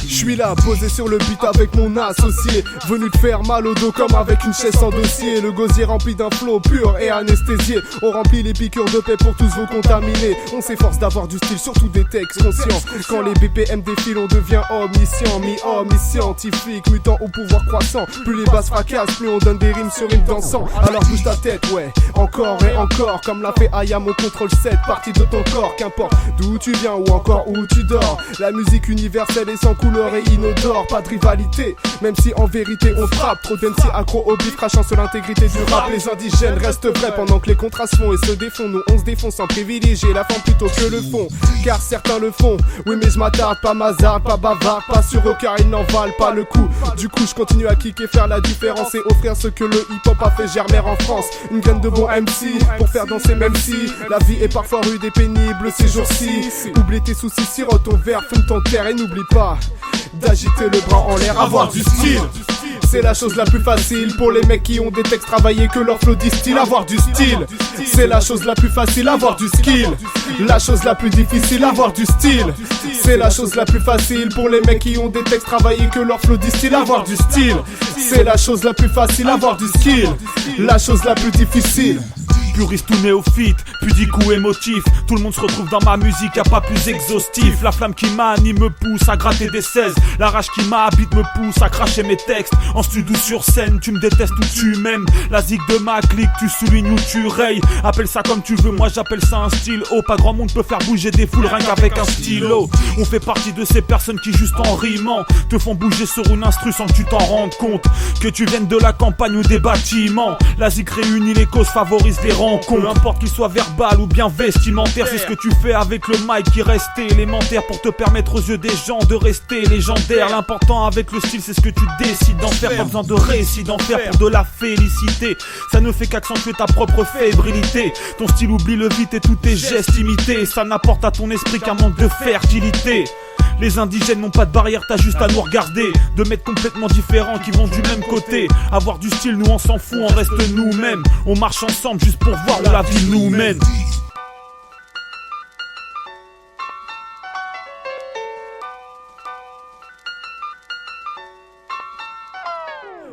Je suis là, posé sur le beat avec mon associé, venu te faire mal au dos comme avec une chaise sans dossier. Le gosier rempli d'un flow pur et anesthésié. On remplit les piqûres de paix pour tous vous contaminer. On s'efforce d'avoir du style, surtout des textes conscients. Quand les BPM défilent, on devient omniscient, mi-homme, mi-scientifique, mutant au pouvoir croissant. Plus les basses fracassent, plus on donne des rimes sur une dansant. Alors bouge ta tête, ouais, encore et encore, comme l'a fait Ayam au contrôle 7, partie de ton corps. Qu'importe d'où tu viens ou encore où tu dors, la musique universelle est sans couleur et inodore. Pas de rivalité, même si en vérité on frappe. Trop d'MC accro au beat, crachant sur l'intégrité du rap. Les indigènes restent vrais pendant que les contrats se font et se défont. Nous on se défonce sans privilégier la forme plutôt que le fond, car certains le font. Oui mais je m'attarde, pas mazard, pas bavard, pas sur eux car ils n'en valent pas le coup. Du coup je continue à kicker, faire la différence et offrir ce que le hip-hop a fait germer en France. Une graine de bon MC pour faire danser même si la vie est parfois rude et pénible ces jours-ci. Oublie tes soucis, sirote ton verre, fume ton terre et n'oublie pas d'agiter le bras en l'air. Avoir du style, c'est la chose la plus facile pour les mecs qui ont des textes travaillés que leur flow distille. Avoir du style, c'est la chose la plus facile. Avoir du skill, la chose la plus difficile. Avoir du style, c'est la chose la plus facile pour les mecs qui ont des textes travaillés que leur flow distille. Avoir du style, c'est la chose la plus facile. Avoir du skill, la chose la plus difficile. Puriste ou néophyte, pudique ou émotif, tout le monde se retrouve dans ma musique, y'a pas plus exhaustif. La flamme qui m'anime me pousse à gratter des 16. La rage qui m'habite me pousse à cracher mes textes. En studio sur scène, tu me détestes ou tu m'aimes. La zig de ma clique, tu soulignes ou tu rayes. Appelle ça comme tu veux, moi j'appelle ça un style. Oh, pas grand monde peut faire bouger des foules rien qu'avec un stylo. On fait partie de ces personnes qui juste en rimant te font bouger sur une instru sans que tu t'en rendes compte. Que tu viennes de la campagne ou des bâtiments, la zig réunit les causes, favorise les rencontres. Peu importe qu'il soit verbal ou bien vestimentaire, c'est ce que tu fais avec le mic qui reste élémentaire pour te permettre aux yeux des gens de rester légendaire. L'important avec le style, c'est ce que tu décides d'en faire. Pas besoin de récit d'en faire pour de la félicité. Ça ne fait qu'accentuer ta propre fébrilité. Ton style oublie le vite et tous tes gestes imités. Ça n'apporte à ton esprit qu'un manque de fertilité. Les indigènes n'ont pas de barrière, t'as juste à nous regarder. Deux mecs complètement différents qui vont du même côté. Avoir du style, nous on s'en fout, on reste nous-mêmes. On marche ensemble juste pour voir où la vie nous mène.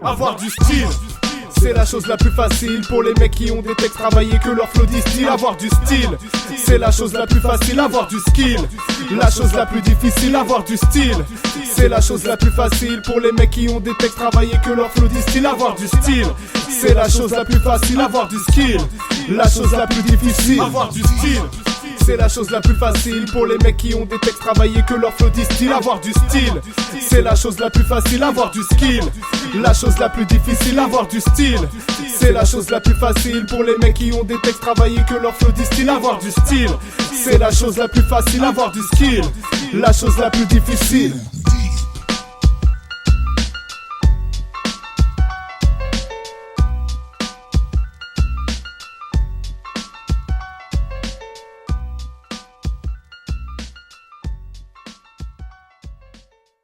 Avoir du style, c'est la chose la plus facile pour les mecs qui ont des textes travaillés que leur flow distille. Avoir du style, c'est la chose la plus facile. Avoir du skill, la chose la plus difficile. Avoir du style, c'est la chose la plus facile pour les mecs qui ont des textes travaillés que leur flow distille. Avoir du style, c'est la chose la plus facile. Avoir du skill, la chose la plus difficile. Avoir du style, c'est la chose la plus facile pour les mecs qui ont des textes travaillés que leur flow distille. Avoir du style, c'est la chose la plus facile. Avoir du skill, la chose la plus difficile. Avoir du style, c'est la chose la plus facile pour les mecs qui ont des textes travaillés que leur flow distille. Avoir du style, c'est la chose la plus facile. Avoir du skill, la chose la plus difficile.